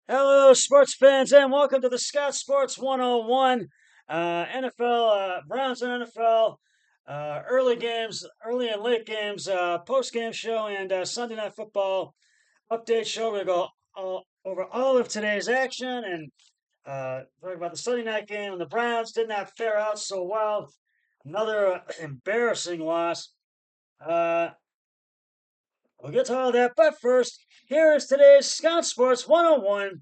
Hello, sports fans, and welcome to the Scott Sports 101 NFL, Browns and NFL, early games, early and late games, post-game show, and Sunday Night Football update show. We're going to go over all of today's action and talk about the Sunday night game. And the Browns did not fare out so well. Another embarrassing loss. Uh, we'll get to all that, but first, here is today's Scott Sports 101.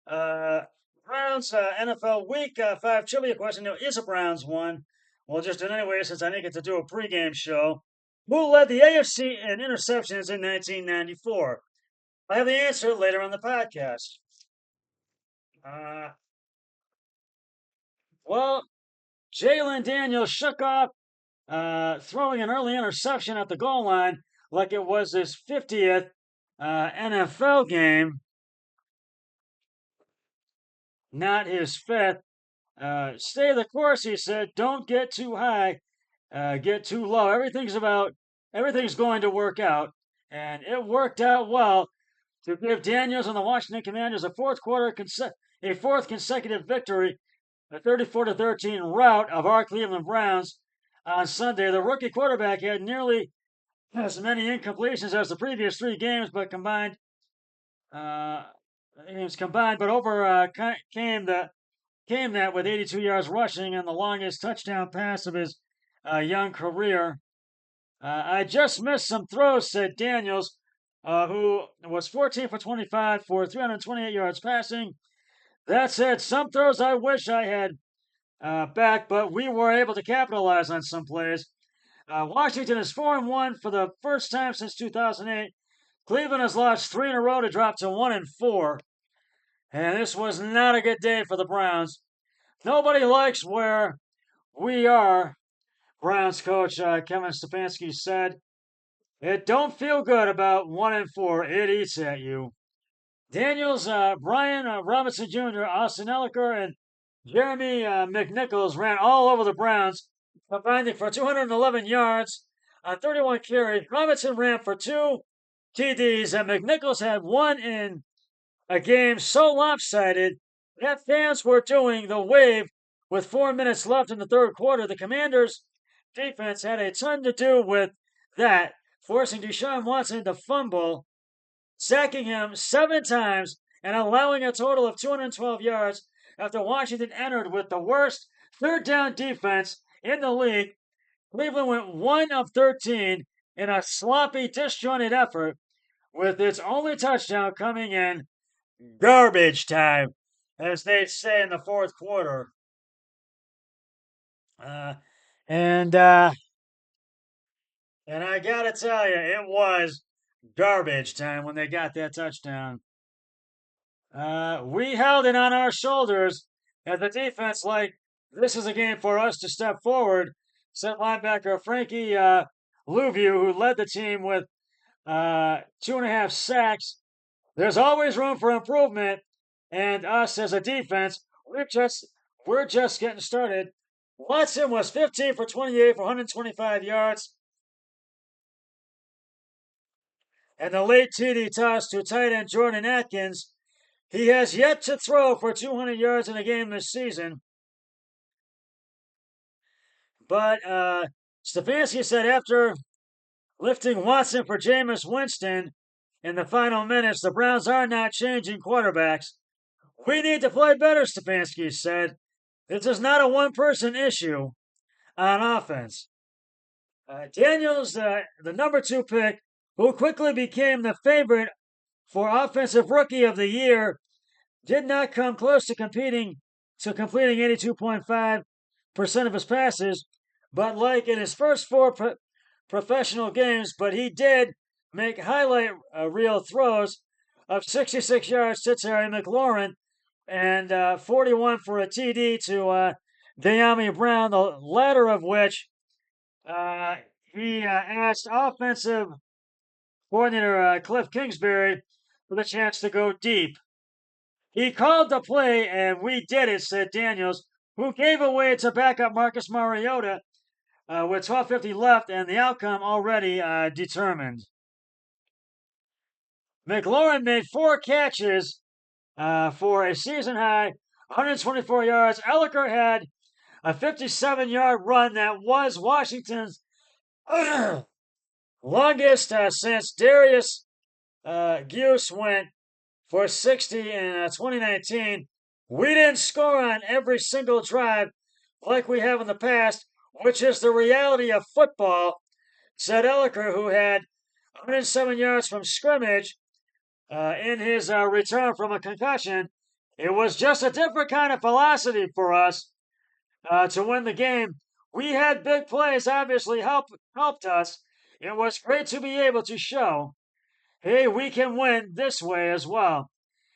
Uh, Browns NFL Week 5 trivia question. Is a Browns one? We'll just do it anyway since I didn't get to do a pregame show. Who led the AFC in interceptions in 1994? I have the answer later on the podcast. Uh, well, Jalen Daniels shook off throwing an early interception at the goal line like it was his 50th NFL game, not his fifth. Stay the course, he said. Don't get too high, get too low. Everything's going to work out, and it worked out well to give Daniels and the Washington Commanders a fourth consecutive victory, a 34-13 rout of our Cleveland Browns on Sunday. The rookie quarterback had nearly as many incompletions as the previous three games, but uh, came that with 82 yards rushing and the longest touchdown pass of his young career. I just missed some throws, said Daniels, who was 14 for 25 for 328 yards passing. That said, some throws I wish I had back, but we were able to capitalize on some plays. Washington is 4-1 for the first time since 2008. Cleveland has lost three in a row to drop to 1-4. And this was not a good day for the Browns. Nobody likes where we are, Browns coach Kevin Stefanski said. It don't feel good about 1-4. It eats at you. Daniels, Brian Robinson Jr., Austin Elliker, and Jeremy McNichols ran all over the Browns, combining for 211 yards on 31 carries. Robinson ran for two TDs, and McNichols had one in a game so lopsided that fans were doing the wave with 4 minutes left in the third quarter. The Commanders' defense had a ton to do with that, forcing Deshaun Watson to fumble, sacking him 7 times, and allowing a total of 212 yards after Washington entered with the worst third down defense in the league. Cleveland went 1 of 13 in a sloppy, disjointed effort, with its only touchdown coming in garbage time, as they say in the fourth quarter. Uh, and uh, and I gotta tell you, it was garbage time when they got that touchdown. We held it on our shoulders as the defense, like, this is a game for us to step forward, said linebacker Frankie Louvieux, who led the team with 2.5 sacks. There's always room for improvement, and us as a defense, we're just getting started. Watson was 15 for 28 for 125 yards, and the late TD toss to tight end Jordan Atkins. He has yet to throw for 200 yards in a game this season. But Stefanski said after lifting Watson for Jameis Winston in the final minutes, the Browns are not changing quarterbacks. We need to play better, Stefanski said. This is not a one-person issue on offense. Daniels, the number 2 pick, who quickly became the favorite for Offensive Rookie of the Year, did not come close to completing 82.5% of his passes, but like in his first 4 professional games, but he did make highlight reel throws of 66 yards to Terry McLaurin and 41 for a TD to De'Ami Brown, the latter of which he asked offensive coordinator Cliff Kingsbury for the chance to go deep. He called the play, and we did it, said Daniels, who gave away to backup Marcus Mariota with 12:50 left and the outcome already determined. McLaurin made 4 catches for a season high 124 yards. Elliker had a 57-yard run that was Washington's longest since Darius Guse went for 60 in 2019. We didn't score on every single drive like we have in the past, which is the reality of football, said Elliker, who had 107 yards from scrimmage in his return from a concussion. It was just a different kind of velocity for us to win the game. We had big plays, obviously helped us. It was great to be able to show, hey, we can win this way as well.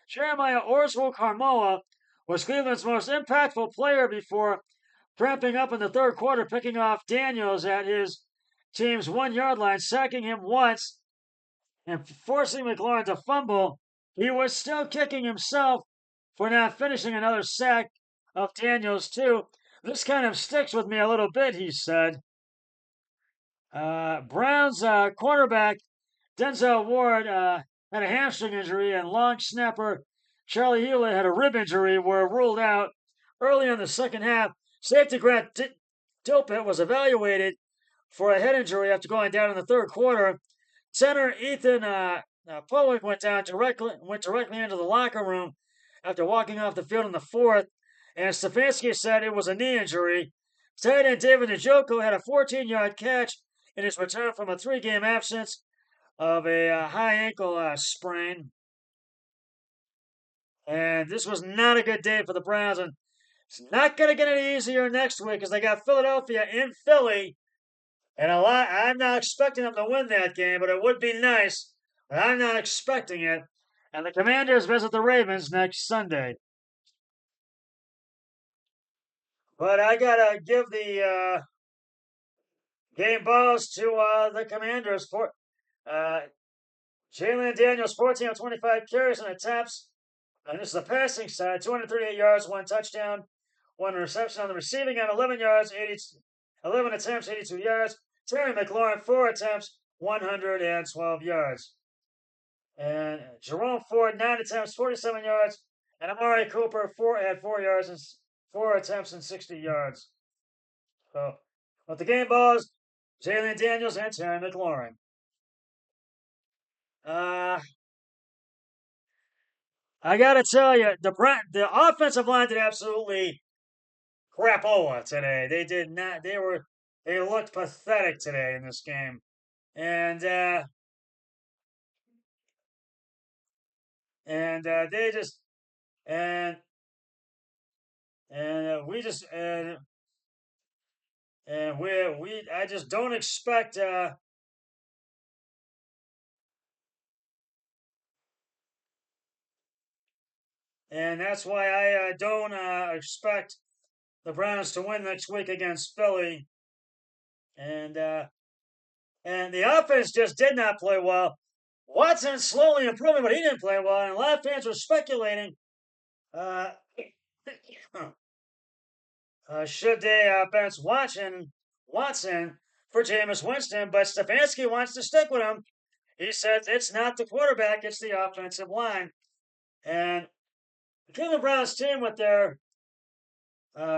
Jeremiah Orswell-Carmoa was Cleveland's most impactful player before cramping up in the third quarter, picking off Daniels at his team's 1-yard line, sacking him once, and forcing McLaurin to fumble. He was still kicking himself for not finishing another sack of Daniels, too. This kind of sticks with me a little bit, he said. Browns quarterback Denzel Ward had a hamstring injury, and long snapper Charlie Hewlett had a rib injury, were ruled out early in the second half. Safety Grant Dilpit was evaluated for a head injury after going down in the third quarter. Center Ethan Powick went directly into the locker room after walking off the field in the fourth, and Stefanski said it was a knee injury. Tight end David Njoku had a 14-yard catch in his return from a 3-game absence of a high ankle sprain. And this was not a good day for the Browns, and it's not going to get any easier next week because they got Philadelphia in Philly. And I'm not expecting them to win that game, but it would be nice. But I'm not expecting it. And the Commanders visit the Ravens next Sunday. But I gotta give the game balls to the Commanders for Jalen Daniels, 14 of 25 carries and attempts. And this is the passing side, 238 yards, 1 touchdown, 1 reception. On the receiving end, 11 yards, 11 attempts, 82 yards. Terry McLaurin, 4 attempts, 112 yards. And Jerome Ford, 9 attempts, 47 yards. And Amari Cooper, 4 yards and 4 attempts and 60 yards. So, with the game balls, Jalen Daniels and Terry McLaurin. I gotta tell you, the offensive line did absolutely crapola today. They did not. They looked pathetic today in this game, and they just we just I just don't expect and that's why I don't expect the Browns to win next week against Philly. And the offense just did not play well. Watson slowly improving, but he didn't play well. And a lot of fans were speculating should they bench Watson for Jameis Winston, but Stefanski wants to stick with him. He says it's not the quarterback, it's the offensive line. And the Cleveland Browns team, with their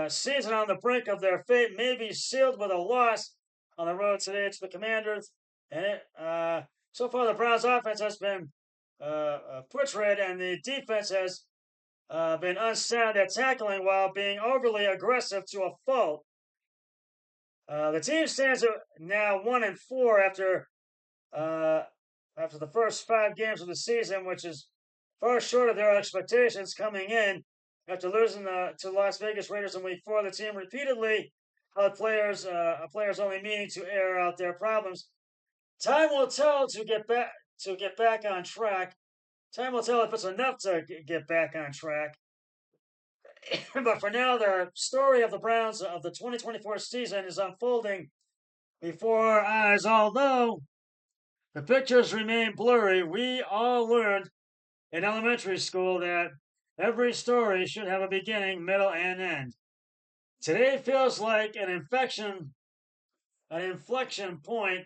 season on the brink of their fate, may be sealed with a loss on the road today to the Commanders. And so far, the Browns' offense has been putrid, and the defense has been unsound at tackling while being overly aggressive to a fault. The team stands at now 1-4 after the first 5 games of the season, which is far short of their expectations coming in after losing to Las Vegas Raiders in Week 4. The team repeatedly held players only meaning to air out their problems. Time will tell to get back on track. Time will tell if it's enough to get back on track. But for now, the story of the Browns of the 2024 season is unfolding before our eyes. Although the pictures remain blurry, we all learned in elementary school that every story should have a beginning, middle, and end. Today feels like an inflection point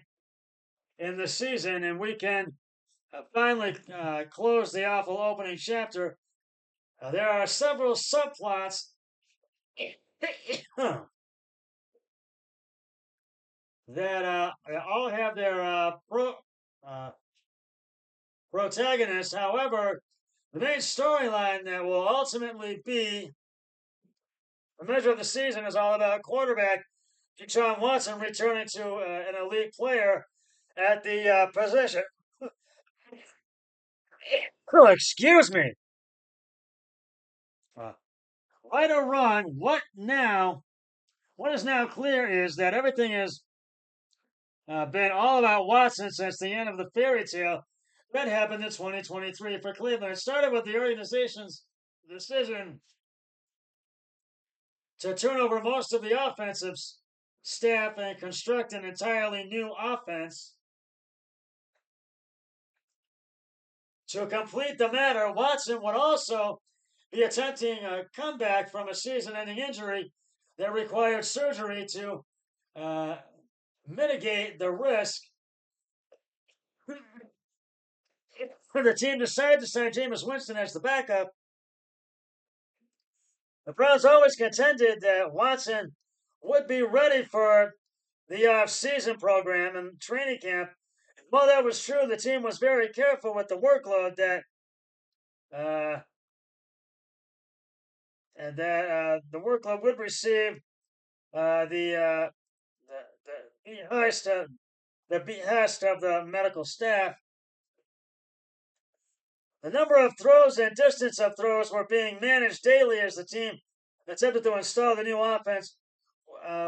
in the season, and we can finally close the awful opening chapter There are several subplots that all have their uh, protagonists. However, the main storyline that will ultimately be the measure of the season is all about quarterback Deshaun Watson returning to an elite player at the position. Oh, excuse me. Uh, right or wrong, what now? What is now clear is that everything has been all about Watson since the end of the fairy tale that happened in 2023 for Cleveland. It started with the organization's decision to turn over most of the offensive staff and construct an entirely new offense. To complete the matter, Watson would also be attempting a comeback from a season ending injury that required surgery to uh, mitigate the risk. The team decided to sign Jameis Winston as the backup. The Browns always contended that Watson would be ready for the off-season program and training camp. While that was true, the team was very careful with the workload that uh, the workload would receive the behest of the medical staff. The number of throws and distance of throws were being managed daily as the team attempted to install the new offense.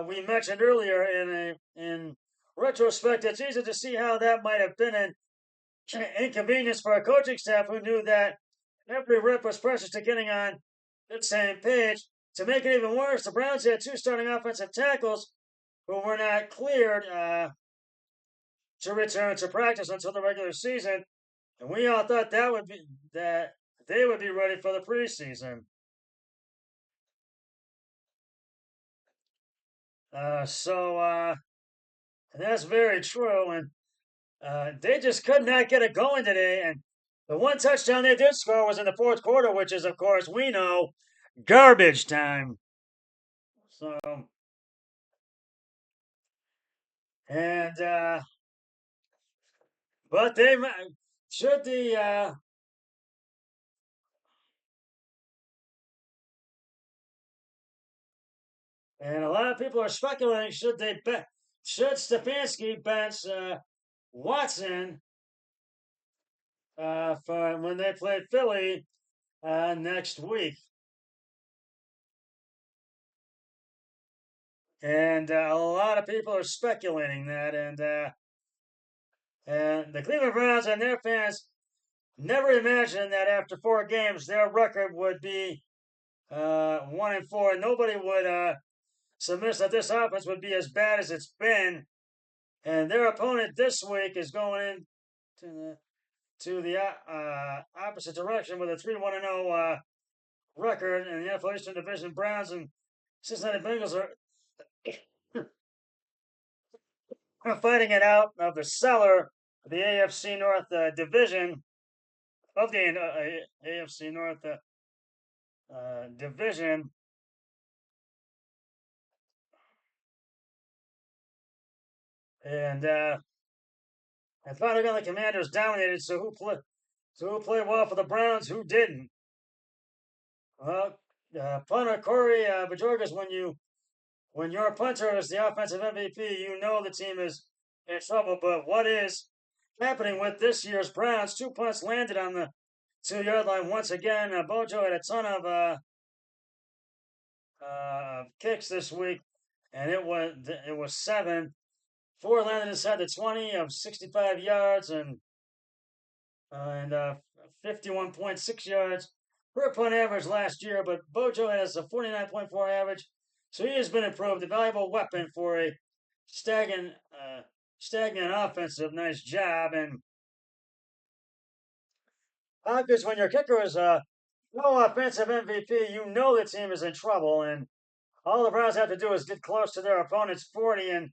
We mentioned earlier in retrospect, it's easy to see how that might have been an inconvenience for a coaching staff who knew that every rep was precious to getting on the same page. To make it even worse, the Browns had two starting offensive tackles who were not cleared to return to practice until the regular season, and we all thought that they would be ready for the preseason. That's very true, and they just could not get it going today. And the one touchdown they did score was in the fourth quarter, which is, of course, we know, garbage time. So, and but they should the and a lot of people are speculating should Stefanski bench Watson for when they play Philly next week. And a lot of people are speculating that, and the Cleveland Browns and their fans never imagined that after 4 games their record would be 1-4. Nobody would submit that this offense would be as bad as it's been. And their opponent this week is going to the opposite direction with a 3-1-0 record in the NFL Eastern Division. Browns and Cincinnati Bengals are fighting it out of the cellar of the AFC North division of the AFC North division. And finally, the Commanders dominated. So who played well for the Browns? Who didn't? Well, punter Corey Bajorges, when your punter is the offensive MVP, you know the team is in trouble. But what is happening with this year's Browns? 2 punts landed on the 2-yard line once again. Bojo had a ton of kicks this week, and it was 7. 4 landed inside the 20 of 65 yards and 51.6 yards per punt average last year. But Bojo has a 49.4 average, so he has been improved. A valuable weapon for a stagnant offensive. Nice job. And because when your kicker is no offensive MVP, you know the team is in trouble. And all the Browns have to do is get close to their opponent's 40, and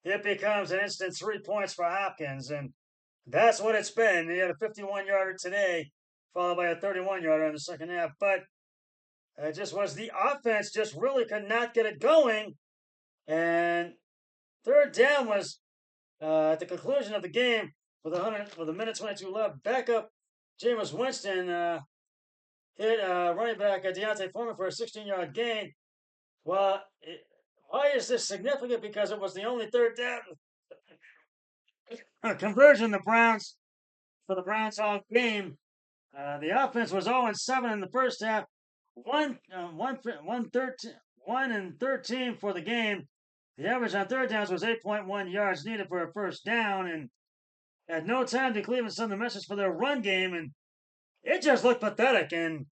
it becomes an instant 3 points for Hopkins. And that's what it's been. He had a 51-yarder today. followed by a 31-yarder in the second half. But it just was the offense just really could not get it going. And third down was at the conclusion of the game with a minute 22 left. Backup Jameis Winston hit running back Deontay Foreman for a 16-yard gain. Well, why is this significant? Because it was the only third down conversion for the Browns all game. The offense was 0-7 in the first half. 1 and 13 for the game. The average on third downs was 8.1 yards needed for a first down, and at no time did Cleveland send the message for their run game, and it just looked pathetic. And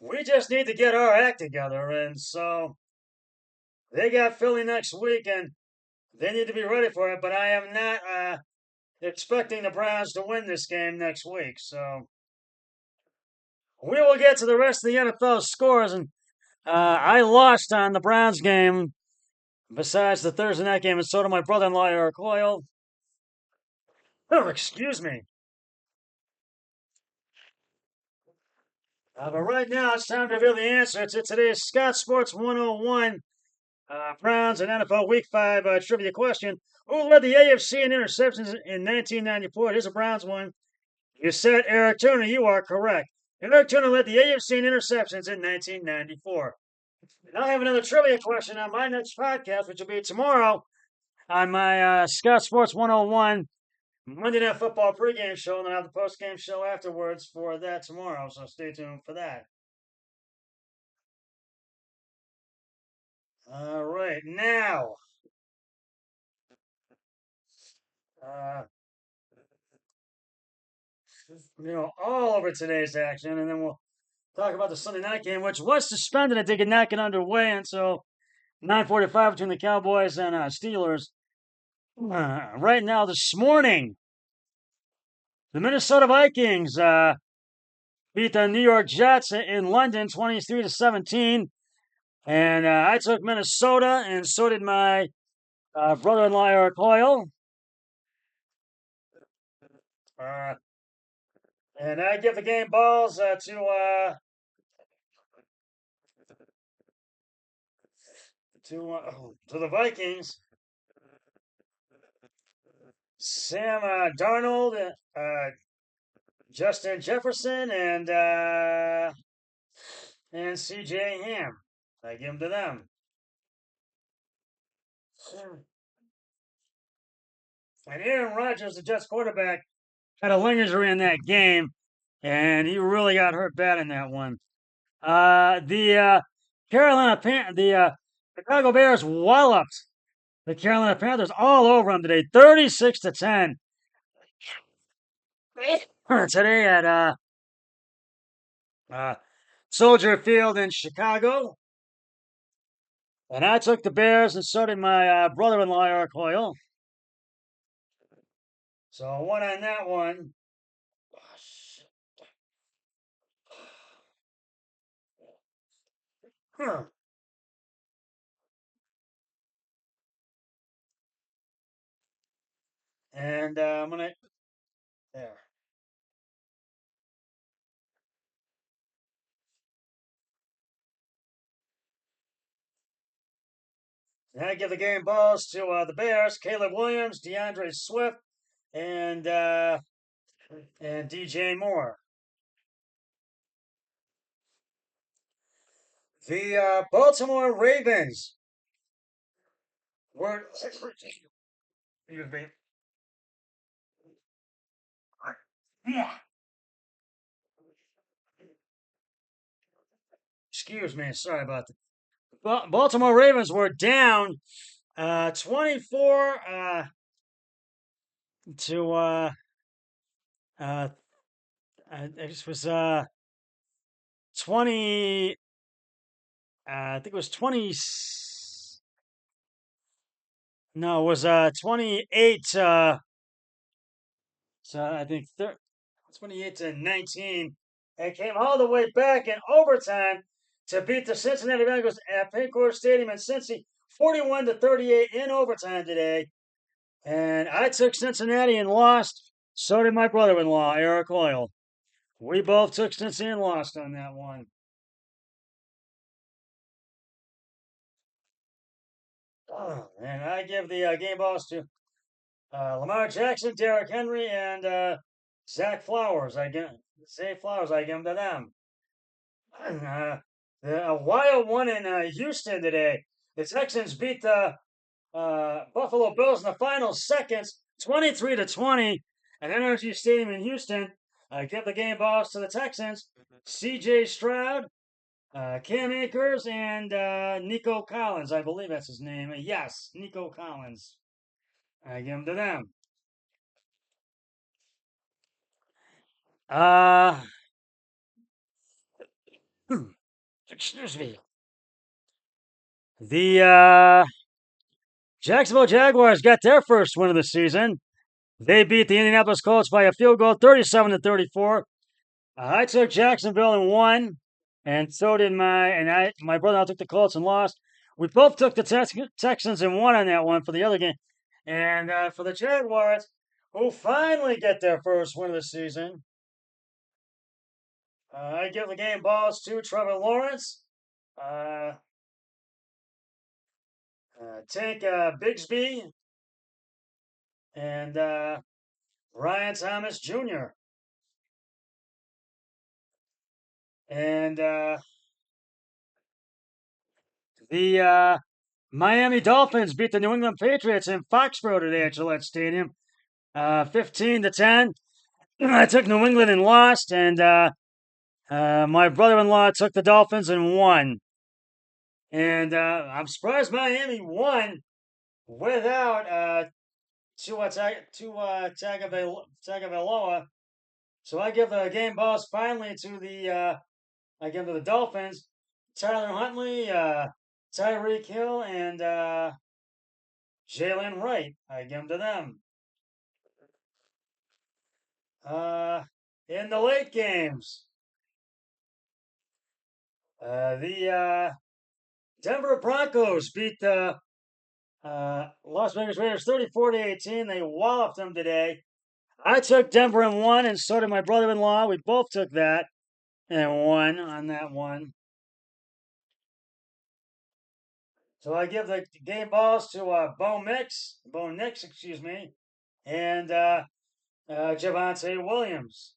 we just need to get our act together. And so they got Philly next week, and they need to be ready for it. But I am not expecting the Browns to win this game next week. So we will get to the rest of the NFL scores, and I lost on the Browns game besides the Thursday night game, and so did my brother-in-law, Eric Hoyle. Oh, excuse me. But right now, it's time to reveal the answer to today's Scott Sports 101 Browns and NFL Week 5 trivia question. Who led the AFC in interceptions in 1994? Here's a Browns one. You said Eric Turner. You are correct. Eric Turner led the AFC in interceptions in 1994. And I have another trivia question on my next podcast, which will be tomorrow on my Scott Sports 101 Monday Night Football pregame show, and then I'll have the postgame show afterwards for that tomorrow, so stay tuned for that. All right, now, all over today's action, and then we'll talk about the Sunday night game, which was suspended. They could not get underway until 9:45 between the Cowboys and Steelers. Right now, this morning, the Minnesota Vikings beat the New York Jets in London 23-17. And I took Minnesota, and so did my brother-in-law, Eric Hoyle. And I give the game balls to the Vikings. Sam Darnold, Justin Jefferson, and C.J. Ham. I give them to them. And Aaron Rodgers, the Jets quarterback, had a leg injury in that game, and he really got hurt bad in that one. The Chicago Bears walloped the Carolina Panthers all over them today, 36-10. Today at Soldier Field in Chicago. And I took the Bears, and so did my brother-in-law, Eric Hoyle. So I won on that one. Huh. And I'm going to... There. And I give the game balls to the Bears, Caleb Williams, DeAndre Swift, and DJ Moore. The Baltimore Ravens were... Excuse me. Yeah. Excuse me. Sorry about that. Baltimore Ravens were down 24 to it was 20. I think it was 20. No, it was 28. So I think 28-19. And came all the way back in overtime to beat the Cincinnati Bengals at Paycor Stadium in Cincy, 41-38 in overtime today. And I took Cincinnati and lost So did my brother-in-law, Eric Oil. We both took Cincy and lost on that one. And I give the game balls to Lamar Jackson, Derrick Henry, and Zach Flowers. Zay Flowers. I give them to them. A wild one in Houston today. The Texans beat the Buffalo Bills in the final seconds, 23-20, at NRG Stadium in Houston. I give the game balls to the Texans. C.J. Stroud, Cam Akers, and Nico Collins. I believe that's his name. Yes, Nico Collins. I give them to them. Uh, excuse me. The Jacksonville Jaguars got their first win of the season. They beat the Indianapolis Colts by a field goal, 37-34. I took Jacksonville and won, and so did my brother. I took the Colts and lost. We both took the Texans and won on that one for the other game, and for the Jaguars, who finally get their first win of the season. I give the game balls to Trevor Lawrence, uh, Tank Bigsby, and Ryan Thomas Jr. And the Miami Dolphins beat the New England Patriots in Foxborough today at Gillette Stadium, 15-10. I took New England and lost, and my brother-in-law took the Dolphins and won. And I'm surprised Miami won without Tagovailoa. So I give the game balls finally to I give to the Dolphins. Tyler Huntley, Tyreek Hill, and Jalen Wright. I give them to them. In the late games, the Denver Broncos beat the Las Vegas Raiders 34-18. They walloped them today. I took Denver and won, and so did my brother-in-law. We both took that and won on that one. So I give the game balls to Bo Nix, excuse me, and Javonte Williams.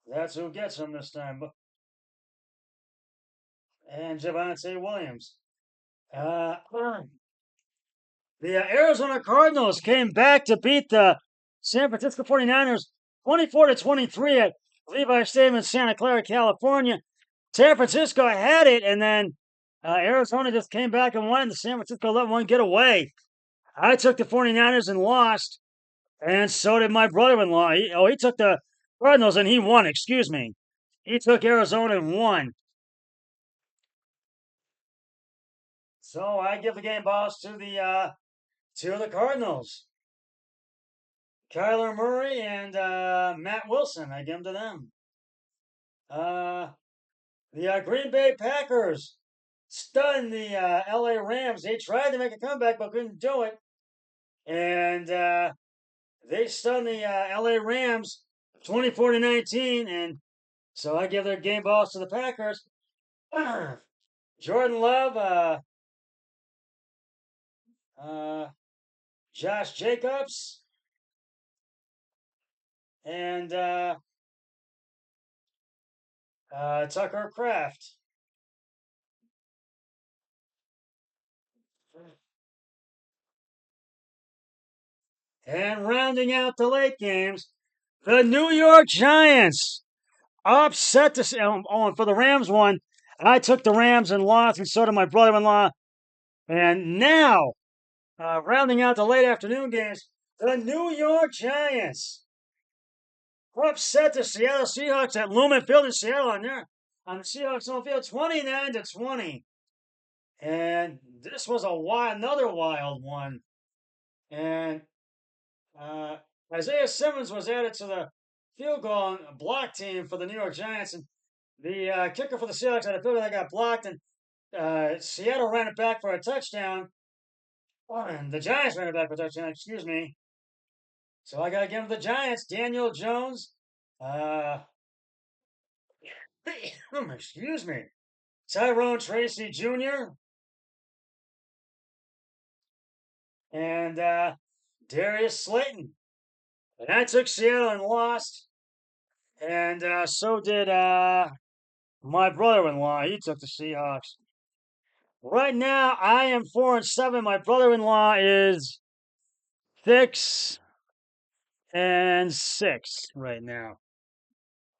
That's who gets them this time. And Javonte Williams. The Arizona Cardinals came back to beat the San Francisco 49ers 24-23 at Levi Stadium in Santa Clara, California. San Francisco had it, and then Arizona just came back and won. The San Francisco let one get away. I took the 49ers and lost, and so did my brother-in-law. He took the Cardinals and he won, excuse me. He took Arizona and won. So I give the game balls to the Cardinals. Kyler Murray and Matt Wilson. I give them to them. The Green Bay Packers stunned the LA Rams. They tried to make a comeback but couldn't do it. And they stunned the LA Rams 24-19. And so I give their game balls to the Packers. Jordan Love, Josh Jacobs, and Tucker Kraft. And rounding out the late games, the New York Giants upset the. Oh, and for the Rams one, I took the Rams and lost, and so did my brother-in-law. And now, rounding out the late afternoon games, the New York Giants upset the Seattle Seahawks at Lumen Field in Seattle on the Seahawks home field, 29-20. And this was another wild one. And Isaiah Simmons was added to the field goal and block team for the New York Giants, and the kicker for the Seahawks had a field goal that got blocked, and Seattle ran it back for a touchdown. Oh, and the Giants ran it back for a touchdown. Excuse me. So I got to give him the Giants. Daniel Jones. Excuse me. Tyrone Tracy Jr. and Darius Slayton. And I took Seattle and lost. And so did my brother-in-law. He took the Seahawks. Right now, I am 4-7. My brother-in-law is 6-6 right now.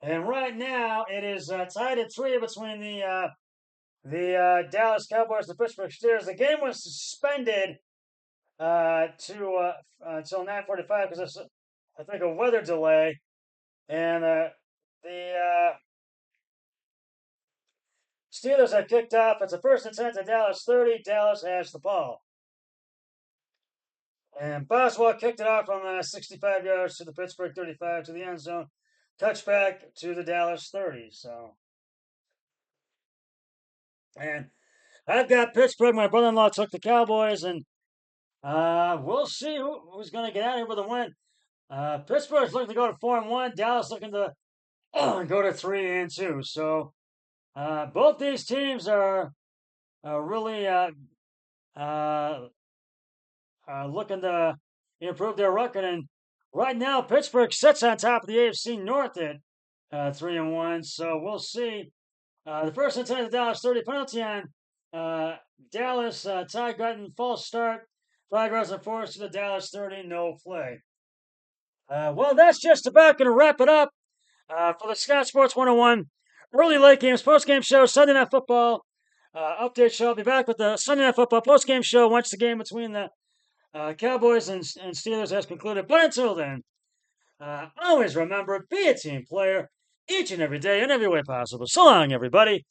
And right now, it is tied at 3 between the Dallas Cowboys and the Pittsburgh Steelers. The game was suspended to until 9:45 because of, I think, a weather delay, and the Steelers have kicked off. It's a 1st and 10 to Dallas 30. Dallas has the ball. And Boswell kicked it off from 65 yards to the Pittsburgh 35 to the end zone. Touchback to the Dallas 30. So, and I've got Pittsburgh. My brother-in-law took the Cowboys, and we'll see who's going to get out of here with a win. Pittsburgh's looking to go to 4-1. Dallas looking to go to 3-2. So both these teams are really looking to improve their record. And right now, Pittsburgh sits on top of the AFC North at 3-1. So we'll see. The 1st and 10 to Dallas 30 penalty on Dallas. Ty Gutton false start. 5 yards and force to the Dallas 30. No play. Well, that's just about going to wrap it up for the Scott Sports 101 early late games post-game show Sunday Night Football update show. I'll be back with the Sunday Night Football post-game show once the game between the Cowboys and Steelers has concluded. But until then, always remember, be a team player each and every day in every way possible. So long, everybody.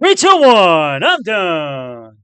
3, 2, 1. I'm done.